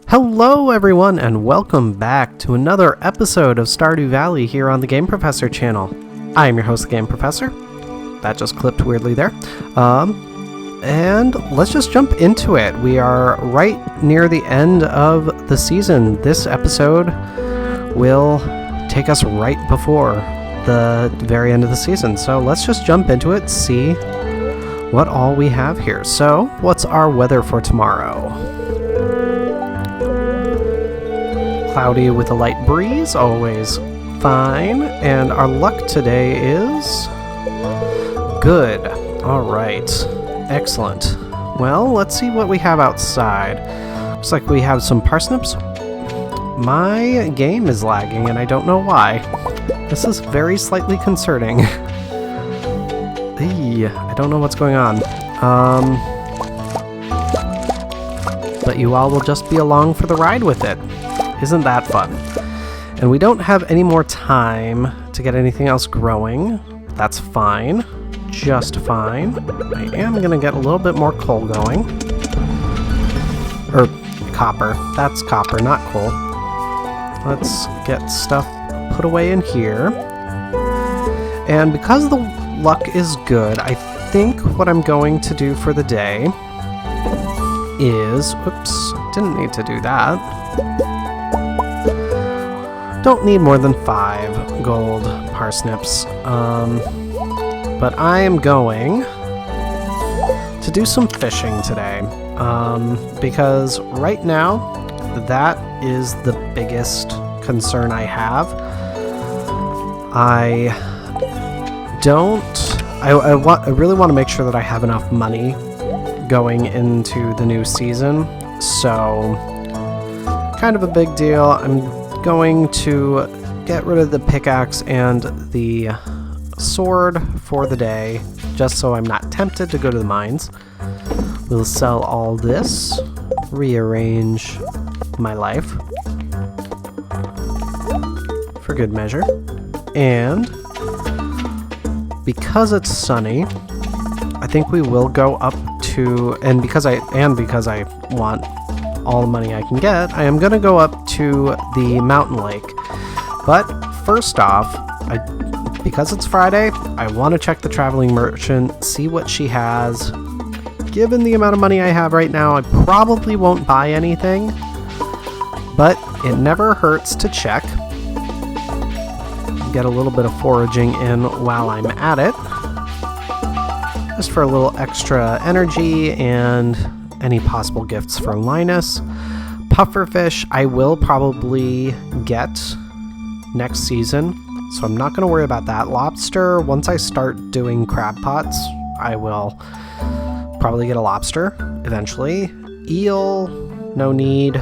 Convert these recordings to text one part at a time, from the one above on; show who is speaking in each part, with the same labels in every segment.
Speaker 1: Hello everyone and welcome back to another episode of Stardew Valley here on the Game Professor channel. I am your host, the Game Professor. That just clipped weirdly there. And let's just jump into it. We are right near the end of the season. This episode will take us right before the very end of the season. So let's just jump into it, see what all we have here. So what's our weather for tomorrow? Cloudy with a light breeze, always fine. And our luck today is good. All right, excellent. Well, let's see what we have outside. Looks like we have some parsnips. My game is lagging and I don't know why. This is very slightly concerning. I don't know what's going on. But you all will just be along for the ride with it. Isn't that fun? And we don't have any more time to get anything else growing. That's fine. Just fine. I am going to get a little bit more coal going. Or copper. That's copper, not coal. Let's get stuff put away in here. And because the luck is good, I think what I'm going to do for the day is... Oops, didn't need to do that. Don't need more than 5 gold parsnips, but I am going to do some fishing today, because right now that is the biggest concern I have. I really want to make sure that I have enough money going into the new season, so kind of a big deal. I'm going to get rid of the pickaxe and the sword for the day, just so I'm not tempted to go to the mines. We'll sell all this, rearrange my life for good measure, and because it's sunny, I think we will go up to, and because I want all the money I can get, I am going to go up to the mountain lake. But first off, because it's Friday, I want to check the traveling merchant, see what she has. Given the amount of money I have right now, I probably won't buy anything, but it never hurts to check. Get a little bit of foraging in while I'm at it, just for a little extra energy and any possible gifts for Linus. Pufferfish I will probably get next season, so I'm not going to worry about that. Lobster, once I start doing crab pots, I will probably get a lobster eventually. Eel, no need.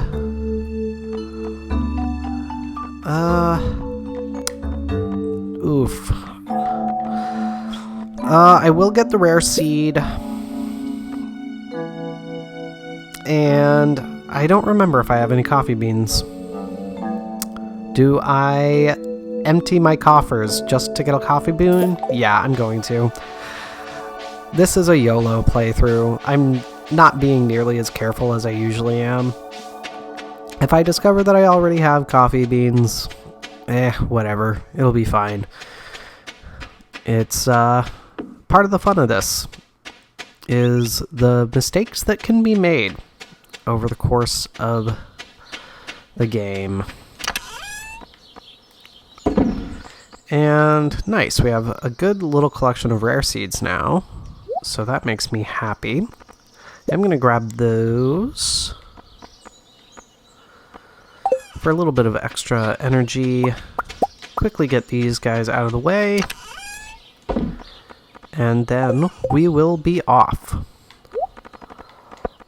Speaker 1: Oof. I will get the rare seed. And I don't remember if I have any coffee beans. Do I empty my coffers just to get a coffee bean? Yeah, I'm going to. This is a YOLO playthrough. I'm not being nearly as careful as I usually am. If I discover that I already have coffee beans, whatever. It'll be fine. It's part of the fun of this is the mistakes that can be made over the course of the game. And nice, we have a good little collection of rare seeds now, so that makes me happy. I'm going to grab those for a little bit of extra energy. Quickly get these guys out of the way, and then we will be off.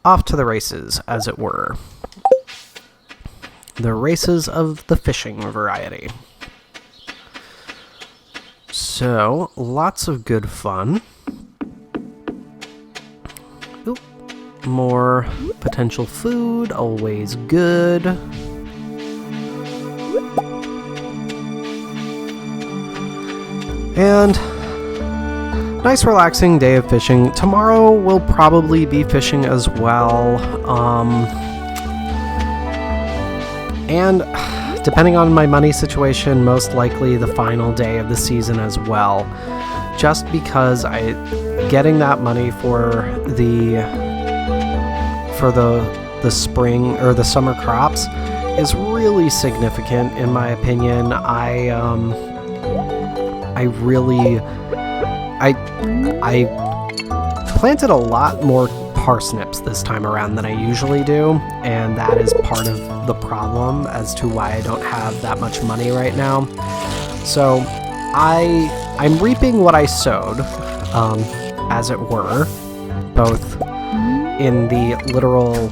Speaker 1: Off to the races, as it were. The races of the fishing variety. So, lots of good fun. Oop. More potential food, always good. And nice relaxing day of fishing. Tomorrow we'll probably be fishing as well. And depending on my money situation, most likely the final day of the season as well. Just because getting that money for the spring or the summer crops is really significant in my opinion. I planted a lot more parsnips this time around than I usually do, and that is part of the problem as to why I don't have that much money right now. So I'm reaping what I sowed, as it were, both in the literal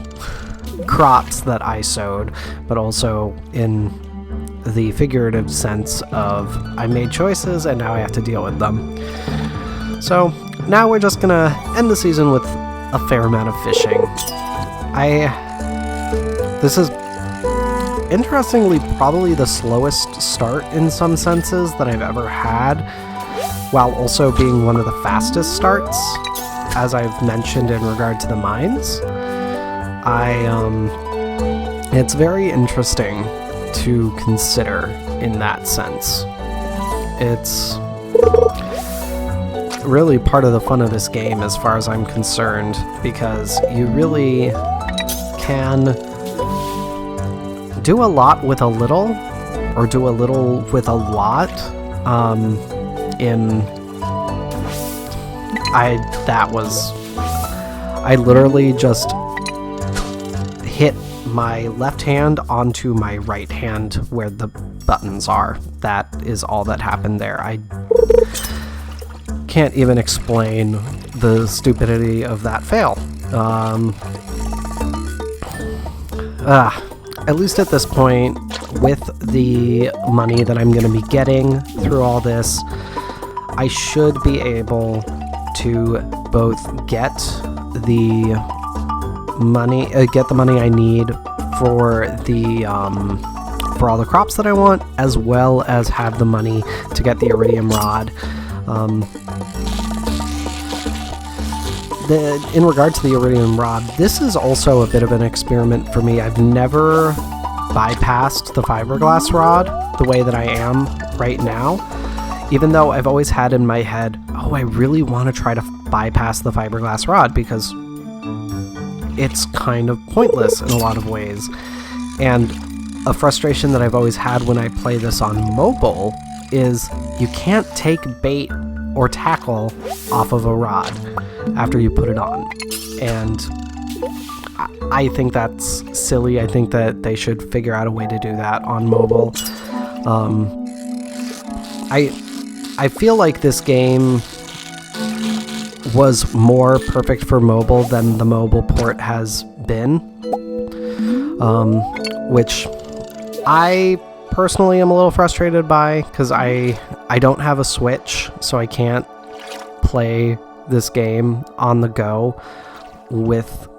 Speaker 1: crops that I sowed, but also in the figurative sense of I made choices and now I have to deal with them. So now we're just gonna end the season with a fair amount of fishing. This is interestingly probably the slowest start in some senses that I've ever had, while also being one of the fastest starts, as I've mentioned in regard to the mines. It's very interesting to consider in that sense. It's really part of the fun of this game as far as I'm concerned, because you really can do a lot with a little, or do a little with a lot. I literally just hit my left hand onto my right hand where the buttons are. That is all that happened there. I can't even explain the stupidity of that fail. At least at this point, with the money that I'm going to be getting through all this, I should be able to both get the money I need for all the crops that I want, as well as have the money to get the iridium rod. In regard to the iridium rod, this is also a bit of an experiment for me. I've never bypassed the fiberglass rod the way that I am right now, even though I've always had in my head, oh, I really want to try to bypass the fiberglass rod because it's kind of pointless in a lot of ways. And a frustration that I've always had when I play this on mobile is you can't take bait or tackle off of a rod after you put it on. And I think that's silly. I think that they should figure out a way to do that on mobile. I feel like this game was more perfect for mobile than the mobile port has been, which I personally am a little frustrated by, because I don't have a Switch, so I can't play this game on the go with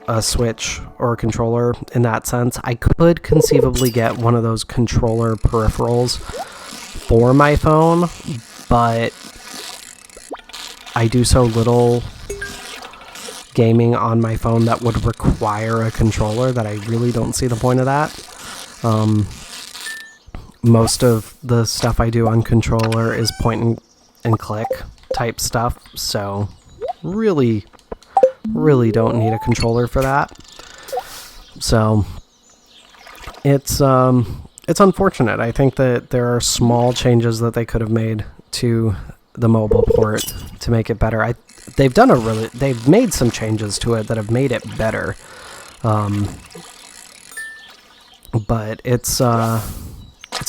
Speaker 1: a Switch or a controller in that sense. I could conceivably get one of those controller peripherals for my phone, but I do so little gaming on my phone that would require a controller that I really don't see the point of that. Most of the stuff I do on controller is point and click type stuff, so really don't need a controller for that. So it's unfortunate. I think that there are small changes that they could have made to the mobile port to make it better. They've made some changes to it that have made it better. But it's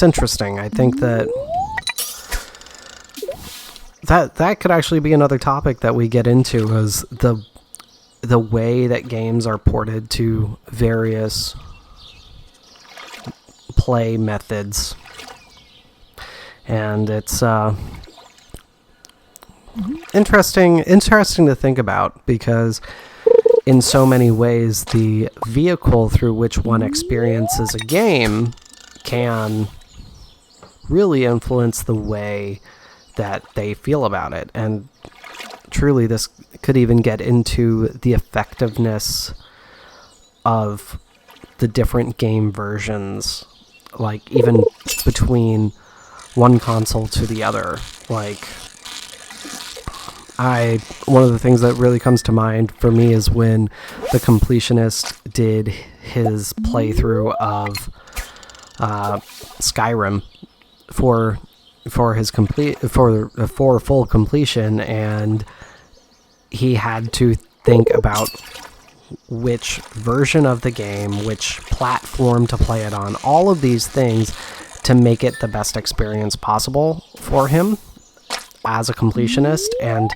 Speaker 1: interesting. I think that could actually be another topic that we get into, is the way that games are ported to various play methods. And it's interesting to think about, because in so many ways the vehicle through which one experiences a game can really influence the way that they feel about it. And truly, this could even get into the effectiveness of the different game versions, like even between one console to the other. Like, one of the things that really comes to mind for me is when the completionist did his playthrough of Skyrim for full completion, and he had to think about which version of the game, which platform to play it on, all of these things to make it the best experience possible for him as a completionist. And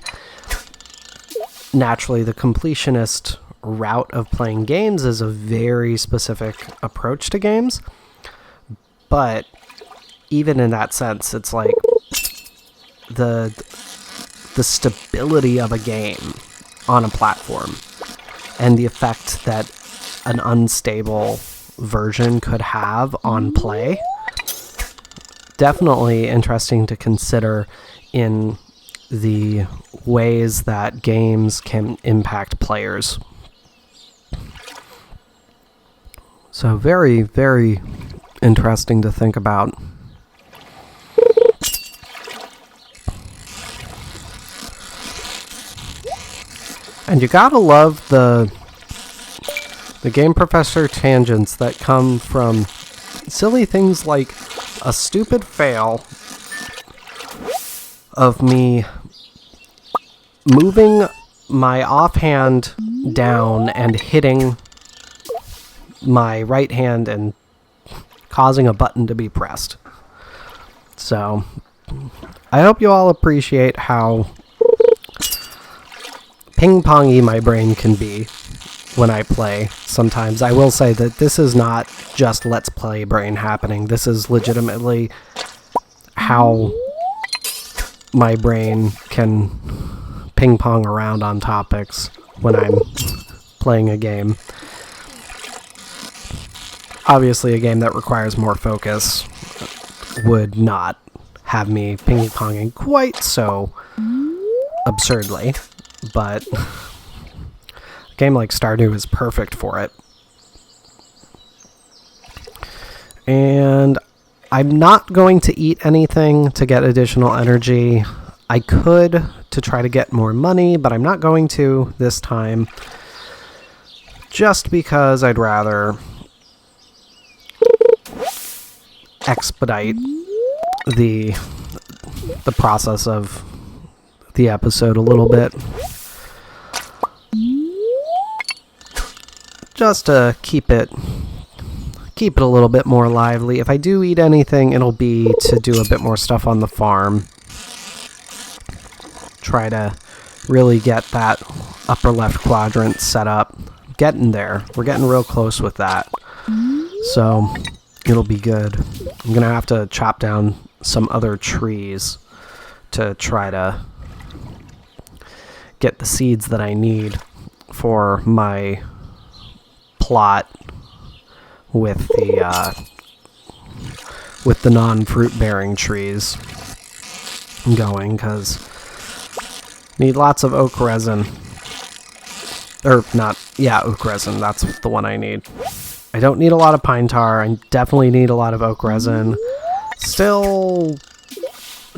Speaker 1: naturally, the completionist route of playing games is a very specific approach to games, but even in that sense, it's like the stability of a game on a platform and the effect that an unstable version could have on play. Definitely interesting to consider in the ways that games can impact players. So very, very interesting to think about. And you gotta love the Game Professor tangents that come from silly things like a stupid fail of me moving my offhand down and hitting my right hand and causing a button to be pressed. So, I hope you all appreciate how ping-pongy my brain can be when I play sometimes. I will say that this is not just Let's Play brain happening. This is legitimately how my brain can ping-pong around on topics when I'm playing a game. Obviously, a game that requires more focus would not have me ping-ponging quite so absurdly, but a game like Stardew is perfect for it. And I'm not going to eat anything to get additional energy. I could to try to get more money, but I'm not going to this time, just because I'd rather expedite the process of the episode a little bit, just to keep it a little bit more lively. If I do eat anything, it'll be to do a bit more stuff on the farm. Try to really get that upper left quadrant set up. Getting there. We're getting real close with that. So it'll be good. I'm going to have to chop down some other trees to try to get the seeds that I need for my plot with the non-fruit bearing trees going, because need lots of oak resin. Oak resin, that's the one I need. I don't need a lot of pine tar. I definitely need a lot of oak resin. Still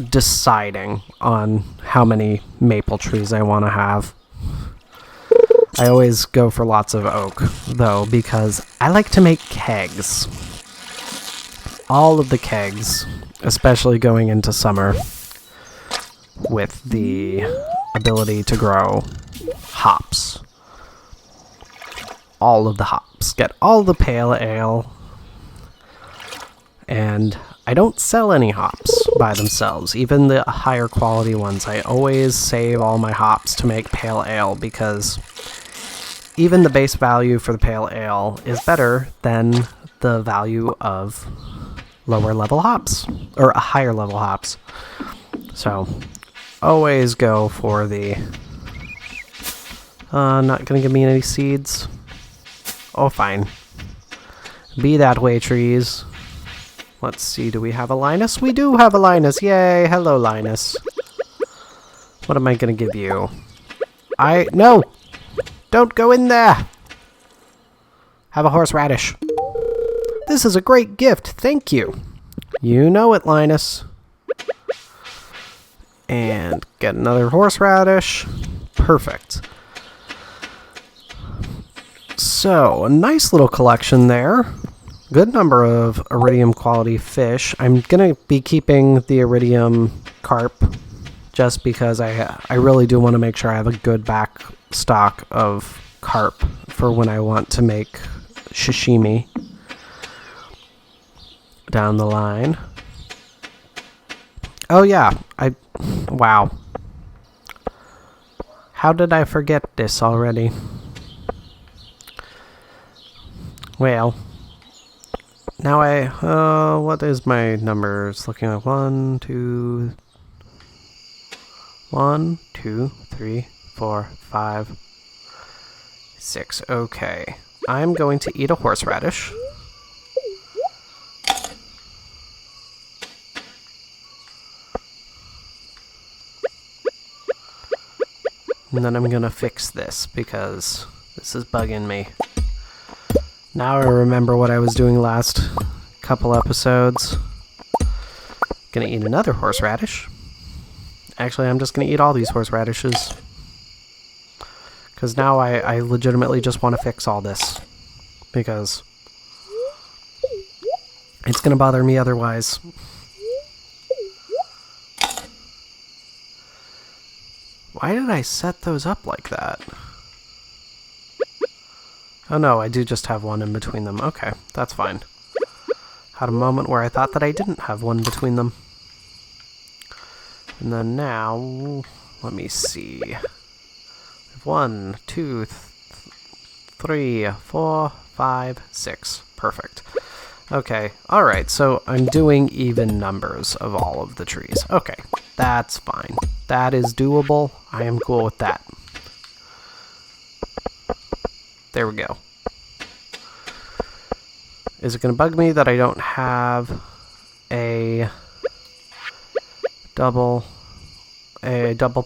Speaker 1: deciding on how many maple trees I want to have. I always go for lots of oak, though, because I like to make kegs. All of the kegs, especially going into summer, with the ability to grow hops. All of the hops. Get all the pale ale. And I don't sell any hops by themselves, even the higher quality ones. I always save all my hops to make pale ale, because even the base value for the pale ale is better than the value of lower level hops, or higher level hops. So, always go for the... not gonna give me any seeds. Oh, fine. Be that way, trees. Let's see, do we have a Linus? We do have a Linus! Yay! Hello, Linus. What am I gonna give you? No! Don't go in there! Have a horseradish. This is a great gift. Thank you. You know it, Linus. And get another horseradish. Perfect. So, a nice little collection there. Good number of iridium quality fish. I'm going to be keeping the iridium carp just because I really do want to make sure I have a good back stock of carp for when I want to make sashimi down the line. Oh yeah, wow. How did I forget this already? Well, now what is my numbers looking like? 1, 2, 3, 4, 5, 6. Okay. I'm going to eat a horseradish. And then I'm going to fix this because this is bugging me. Now I remember what I was doing last couple episodes. Gonna eat another horseradish. Actually, I'm just gonna eat all these horseradishes. Because now I legitimately just want to fix all this. Because it's gonna bother me otherwise. Why did I set those up like that? Oh no, I do just have one in between them. Okay, that's fine. Had a moment where I thought that I didn't have one between them. And then now, let me see. 1, 2, 3, 4, 5, 6. Perfect. Okay, alright, so I'm doing even numbers of all of the trees. Okay, that's fine. That is doable. I am cool with that. There we go. Is it going to bug me that I don't have a double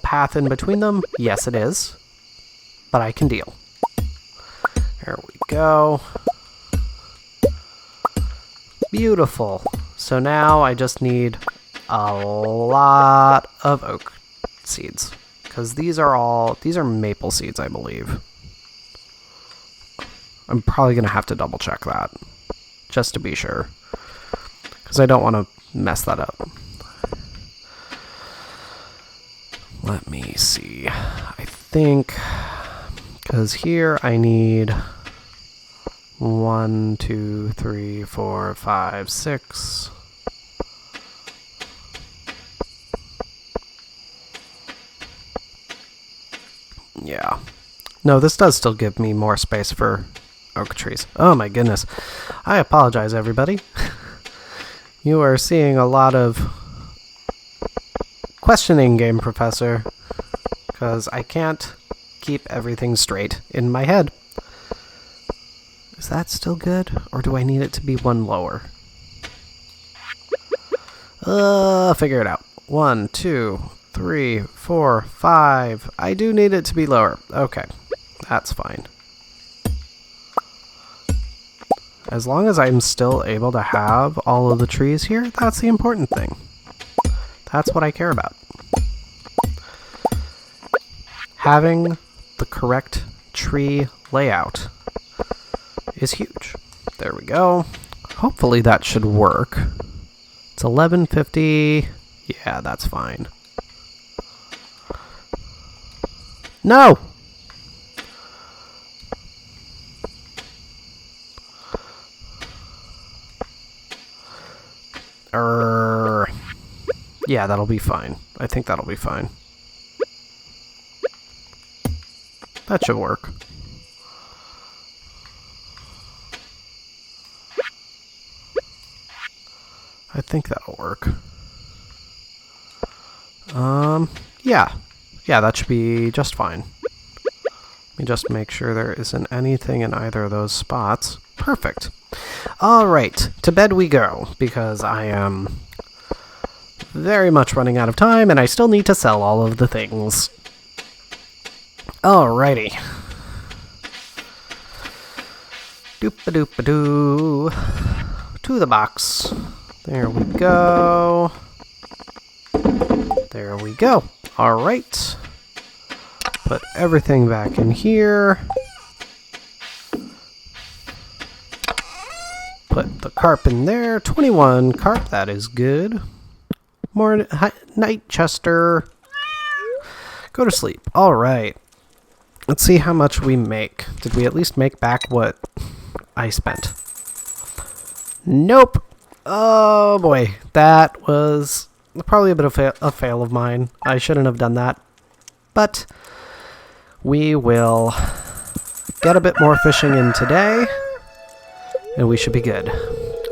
Speaker 1: path in between them? Yes, it is. But I can deal. There we go. Beautiful. So now I just need a lot of oak seeds. Because these are maple seeds, I believe. I'm probably going to have to double check that. Just to be sure. Because I don't want to mess that up. Let me see. I think... Because here I need 1, 2, 3, 4, 5, 6. Yeah. No, this does still give me more space for oak trees. Oh my goodness. I apologize, everybody. You are seeing a lot of questioning, Game Professor, because I can't keep everything straight in my head. Is that still good, or do I need it to be one lower? Figure it out. 1, 2, 3, 4, 5. I do need it to be lower. Okay, that's fine. As long as I'm still able to have all of the trees here, that's the important thing. That's what I care about. Having the correct tree layout is huge. There we go. Hopefully that should work. It's 11:50. Yeah, that's fine. No! Yeah, that'll be fine. I think that'll be fine. That should work. I think that'll work. Yeah. Yeah, that should be just fine. Let me just make sure there isn't anything in either of those spots. Perfect. Alright, to bed we go, because I am very much running out of time, and I still need to sell all of the things. Alrighty. Doop-a-doop-a-doo. to the box. There we go. There we go. All right. Put everything back in here. Put the carp in there. 21 carp, that is good. More night, Chester. Go to sleep. All right. Let's see how much we make. Did we at least make back what I spent? Nope. Oh boy, that was probably a bit of a fail of mine. I shouldn't have done that. But we will get a bit more fishing in today, and we should be good.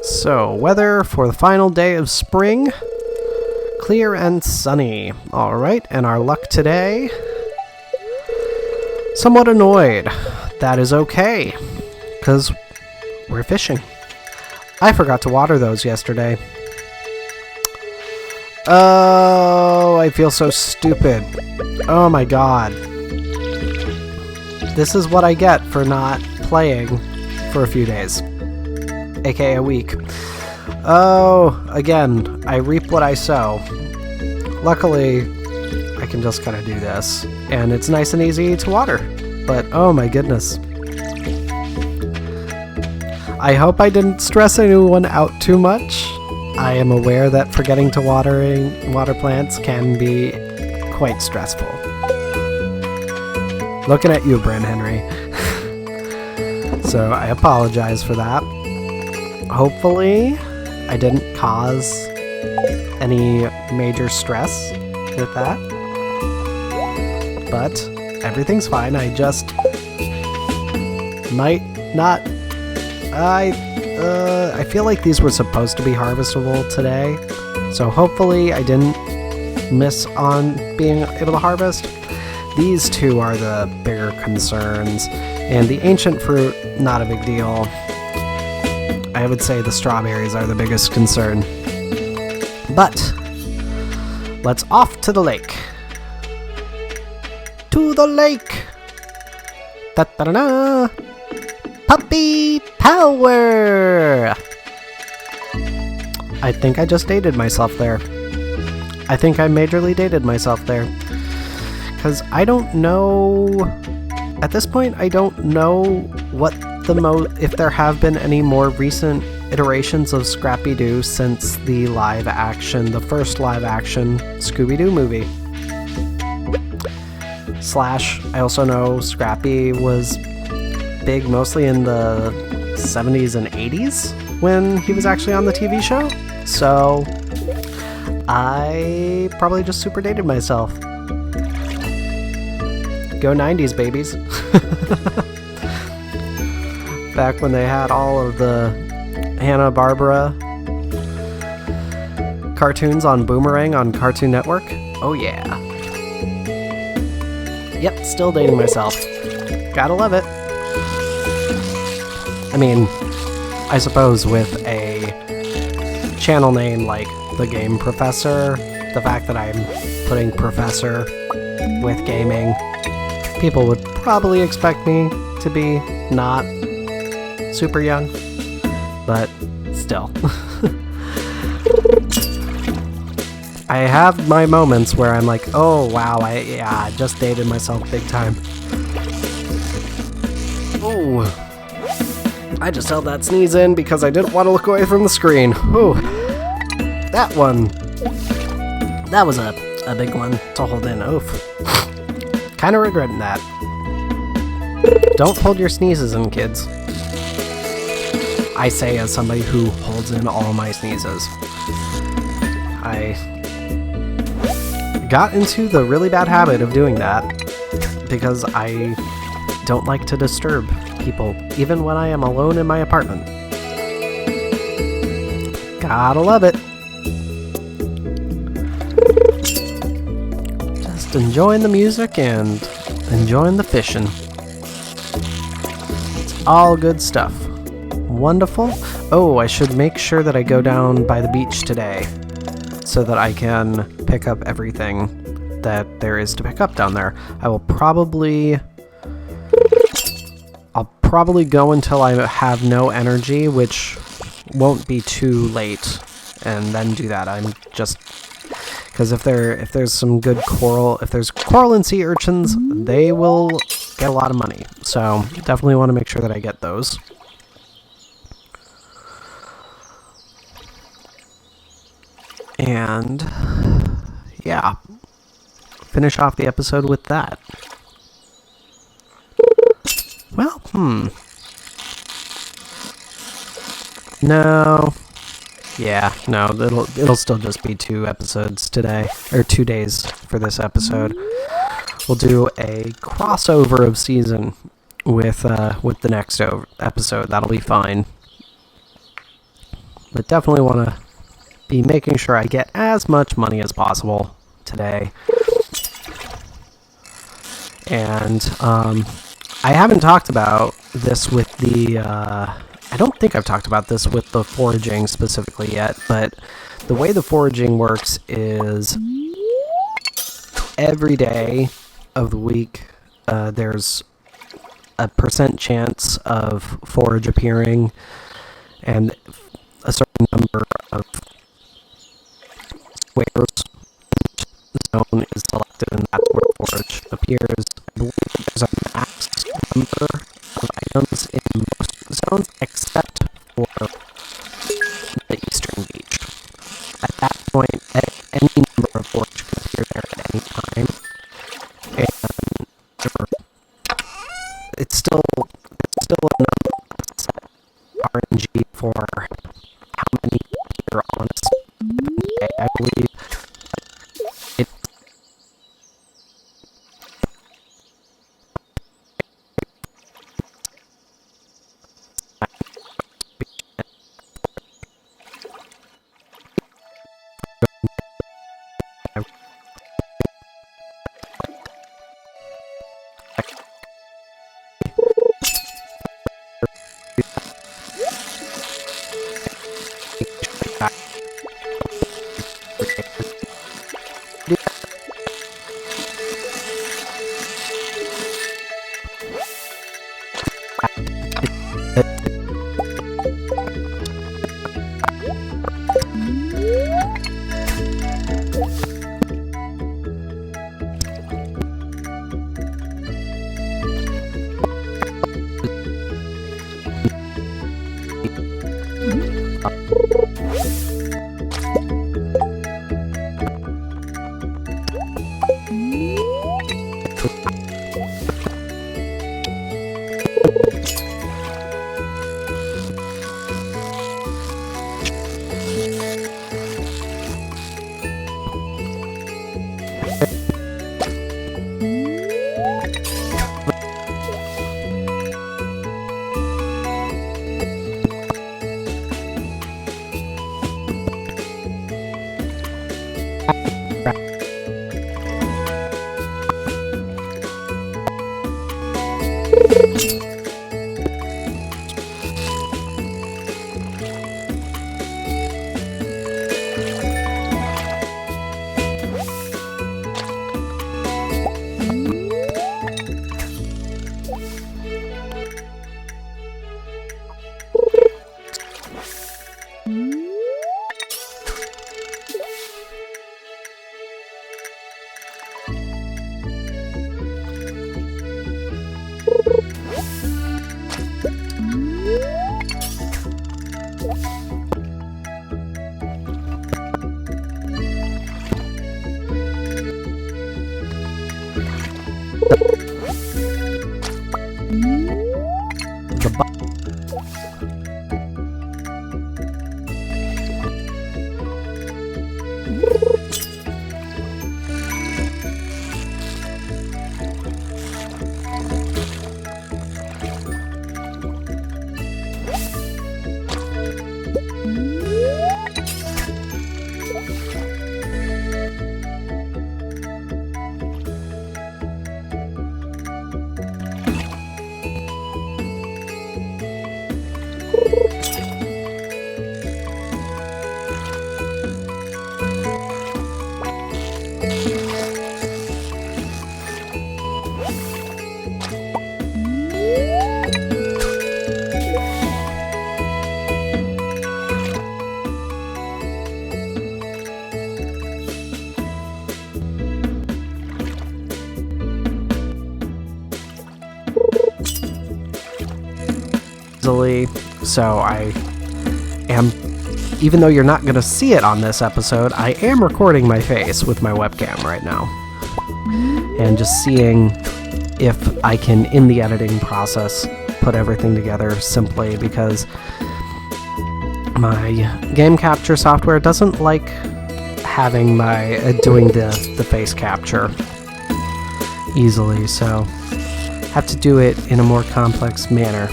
Speaker 1: So, weather for the final day of spring. Clear and sunny. All right, and our luck today. Somewhat annoyed. That is okay, because we're fishing. I forgot to water those yesterday. Oh, I feel so stupid. Oh my god. This is what I get for not playing for a few days. AKA a week. Oh, again, I reap what I sow. Luckily, I can just kind of do this, and it's nice and easy to water. But oh my goodness. I hope I didn't stress anyone out too much. I am aware that forgetting to water plants can be quite stressful. Looking at you, Bryn Henry. So I apologize for that. Hopefully, I didn't cause any major stress with that. But everything's fine. I just might not. I feel like these were supposed to be harvestable today, so hopefully I didn't miss on being able to harvest. These two are the bigger concerns, and the ancient fruit, not a big deal. I would say the strawberries are the biggest concern. But let's off to the lake. To the lake! Ta-da-da-da! Puppy power! I think I just dated myself there. I think I majorly dated myself there. Because I don't know... At this point, I don't know what if there have been any more recent iterations of Scrappy-Doo since the first live-action Scooby-Doo movie. I also know Scrappy was big mostly in the 70s and 80s when he was actually on the TV show. So I probably just super dated myself. Go 90s, babies. Back when they had all of the Hanna-Barbera cartoons on Boomerang on Cartoon Network. Oh yeah. Yep, still dating myself. Gotta love it. I mean, I suppose with a channel name like The Game Professor, the fact that I'm putting Professor with gaming, people would probably expect me to be not super young, but still. I have my moments where I'm like, oh wow, I just dated myself big time. Ooh. I just held that sneeze in because I didn't want to look away from the screen. Ooh. That one. That was a big one to hold in. Oof. Kinda regretting that. Don't hold your sneezes in, kids. I say as somebody who holds in all my sneezes. I got into the really bad habit of doing that because I don't like to disturb people, even when I am alone in my apartment. Gotta love it. Just enjoying the music and enjoying the fishing. It's all good stuff. Wonderful. Oh, I should make sure that I go down by the beach today so that I can pick up everything that there is to pick up down there. I'll probably go until I have no energy, which won't be too late and then do that. I'm just... Because if there's some good coral... If there's coral and sea urchins, they will get a lot of money. So definitely want to make sure that I get those. And... yeah. Finish off the episode with that. Well, No. Yeah, no, it'll still just be 2 episodes today, or 2 days for this episode. We'll do a crossover of season with the next episode. That'll be fine. But definitely want to be making sure I get as much money as possible today. And I haven't talked about this with the... I don't think I've talked about this with the foraging specifically yet, but the way the foraging works is every day of the week there's a % chance of forage appearing, and a certain number of squares zone is selected, and that's where forage appears. I believe there's a max number of items in most zones, except for the eastern beach. At that point, any number of forage can appear there at any time, and it's still a set RNG for how many appear on a given day, I believe. It easily, so I am, even though you're not going to see it on this episode, I am recording my face with my webcam right now. And just seeing if I can, in the editing process, put everything together simply, because my game capture software doesn't like having doing the face capture easily, so have to do it in a more complex manner,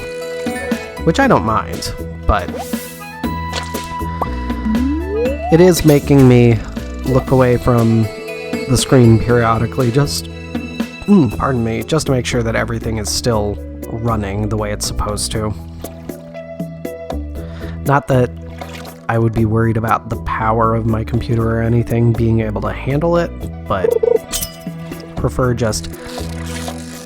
Speaker 1: which I don't mind, but it is making me look away from the screen periodically, just to make sure that everything is still running the way it's supposed to. Not that I would be worried about the power of my computer or anything being able to handle it, but prefer just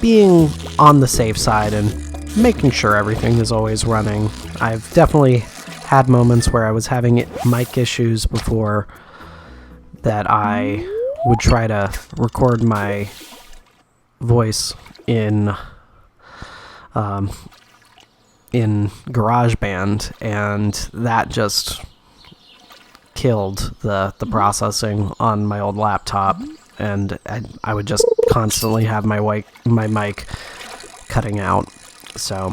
Speaker 1: being on the safe side and making sure everything is always running. I've definitely had moments where I was having mic issues before that I would try to record my voice in GarageBand, and that just killed the processing on my old laptop, and I would just constantly have my mic cutting out. So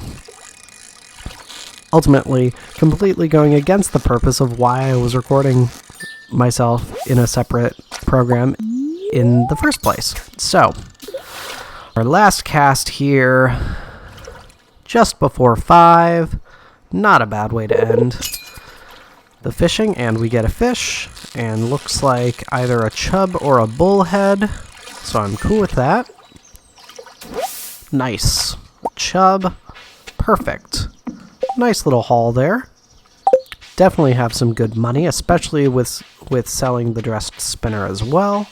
Speaker 1: ultimately completely going against the purpose of why I was recording myself in a separate program in the first place. So our last cast here, just before 5, not a bad way to end the fishing, and we get a fish, and looks like either a chub or a bullhead, so I'm cool with that. Nice. Chub. Perfect. Nice little haul there. Definitely have some good money, especially with selling the dressed spinner as well.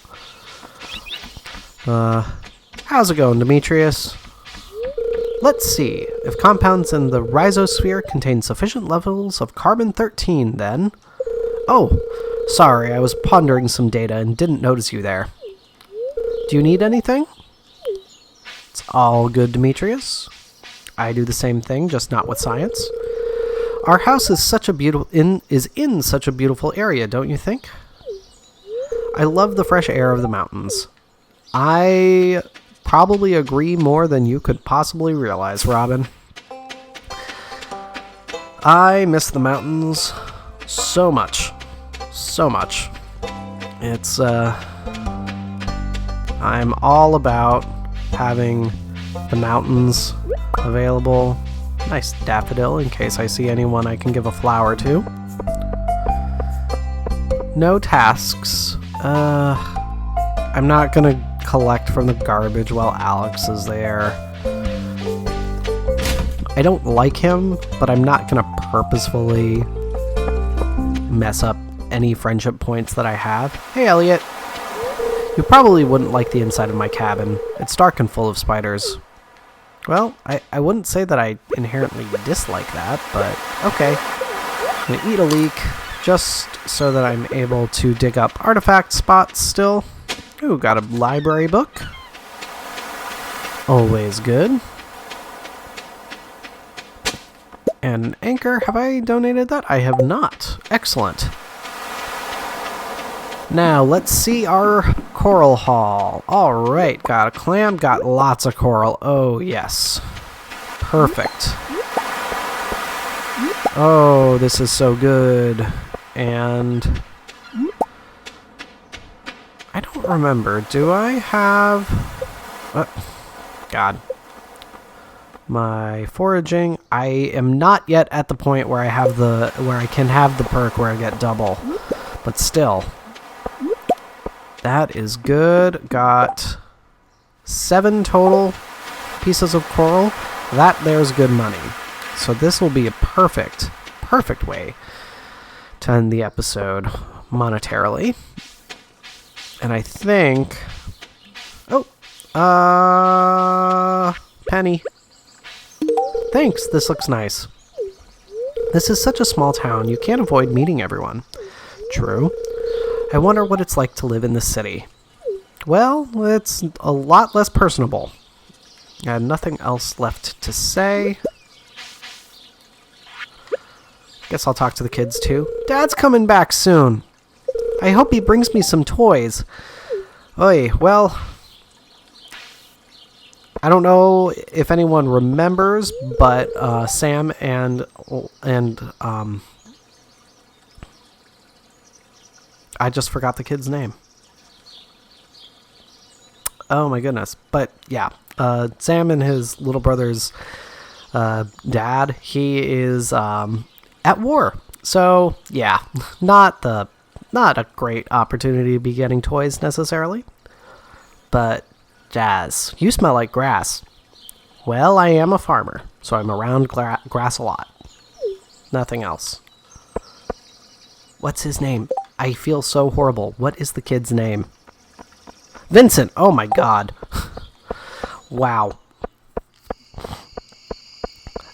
Speaker 1: How's it going, Demetrius? Let's see. If compounds in the rhizosphere contain sufficient levels of carbon-13, then... Oh, sorry, I was pondering some data and didn't notice you there. Do you need anything? It's all good, Demetrius. I do the same thing, just not with science. Our house is in such a beautiful area, don't you think? I love the fresh air of the mountains. I probably agree more than you could possibly realize, Robin. I miss the mountains so much. So much. It's, I'm all about having the mountains available. Nice daffodil, in case I see anyone I can give a flower to. No tasks. I'm not gonna collect from the garbage while Alex is there. I don't like him, but I'm not gonna purposefully mess up any friendship points that I have. Hey, Elliot. You probably wouldn't like the inside of my cabin. It's dark and full of spiders. Well, I wouldn't say that I inherently dislike that, but okay. I'm gonna eat a leek just so that I'm able to dig up artifact spots still. Ooh, got a library book. Always good. And an anchor. Have I donated that? I have not. Excellent. Now, let's see our coral haul. Alright, got a clam, got lots of coral. Oh, yes. Perfect. Oh, this is so good. And I don't remember. Do I have... God. My foraging. I am not yet at the point where I can have the perk where I get double. But still. That is good. Got 7 total pieces of coral. That there's good money. So this will be a perfect way to end the episode monetarily. And I think... Oh! Penny. Thanks, this looks nice. This is such a small town, you can't avoid meeting everyone. True. I wonder what it's like to live in the city. Well, it's a lot less personable. I had nothing else left to say. Guess I'll talk to the kids too. Dad's coming back soon. I hope he brings me some toys. Oy, well, I don't know if anyone remembers, but Sam and I just forgot the kid's name. Oh my goodness. But yeah, Sam and his little brother's dad, he is at war. So yeah, not a great opportunity to be getting toys necessarily. But Jazz, you smell like grass. Well, I am a farmer, so I'm around grass a lot. Nothing else. What's his name? I feel so horrible. What is the kid's name? Vincent! Oh my god. Wow.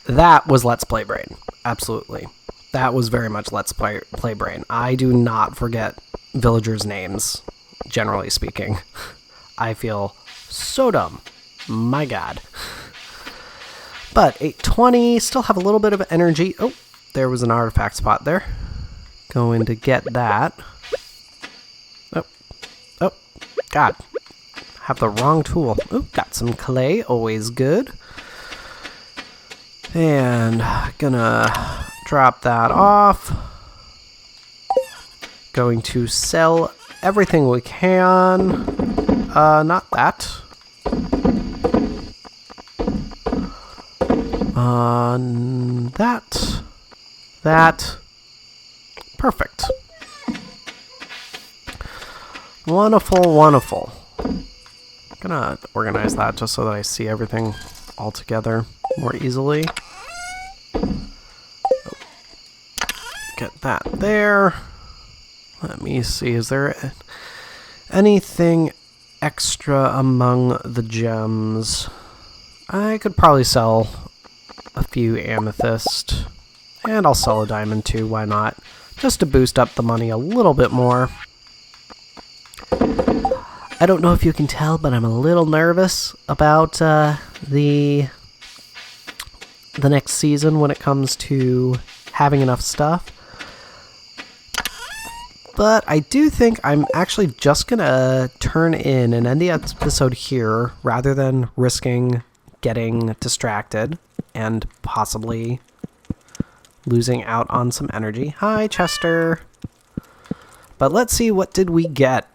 Speaker 1: That was Let's Play Brain. Absolutely. That was very much Let's Play Brain. I do not forget villagers' names, generally speaking. I feel so dumb. My god. But 8:20, still have a little bit of energy. Oh, there was an artifact spot there. Going to get that. Oh, god. Have the wrong tool. Oh, got some clay, always good. And gonna drop that off. Going to sell everything we can. Not that. That. Perfect. Wonderful, wonderful. Gonna organize that just so that I see everything all together more easily. Get that there. Let me see, is there anything extra among the gems? I could probably sell a few amethyst, and I'll sell a diamond too, why not? Just to boost up the money a little bit more. I don't know if you can tell, but I'm a little nervous about the next season when it comes to having enough stuff. But I do think I'm actually just gonna turn in and end the episode here rather than risking getting distracted and possibly losing out on some energy. Hi, Chester. But let's see, what did we get?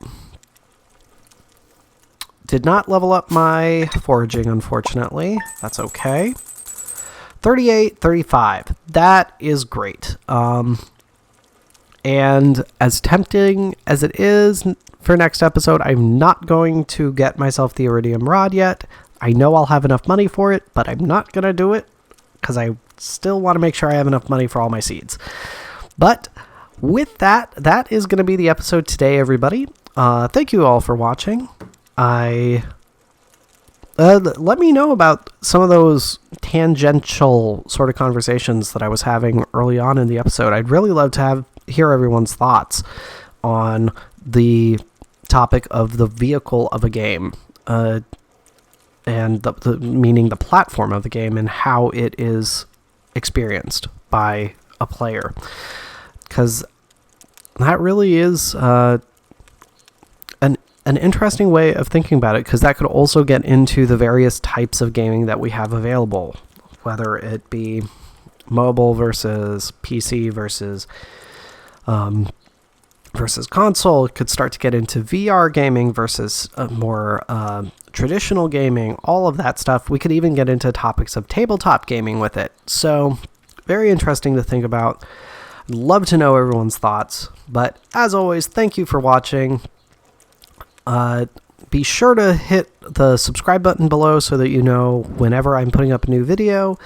Speaker 1: Did not level up my foraging, unfortunately. That's okay. 38, 35. That is great. And as tempting as it is for next episode, I'm not going to get myself the iridium rod yet. I know I'll have enough money for it, but I'm not going to do it because I still want to make sure I have enough money for all my seeds. But with that, that is going to be the episode today, everybody. Thank you all for watching. Let me know about some of those tangential sort of conversations that I was having early on in the episode. I'd really love to hear everyone's thoughts on the topic of the vehicle of a game, and meaning the platform of the game and how it is experienced by a player, because that really is an interesting way of thinking about it, because that could also get into the various types of gaming that we have available, whether it be mobile versus PC versus console. It could start to get into VR gaming versus more traditional gaming, all of that stuff. We could even get into topics of tabletop gaming with it. So very interesting to think about. I'd love to know everyone's thoughts. But as always, thank you for watching. Be sure to hit the subscribe button below so that you know whenever I'm putting up a new video.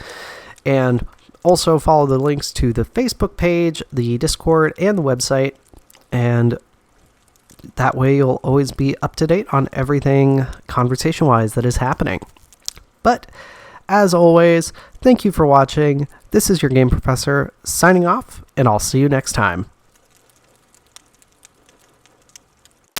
Speaker 1: And also follow the links to the Facebook page, the Discord, and the website. And that way you'll always be up to date on everything conversation-wise that is happening. But as always, thank you for watching. This is your Game Professor signing off, and I'll see you next time.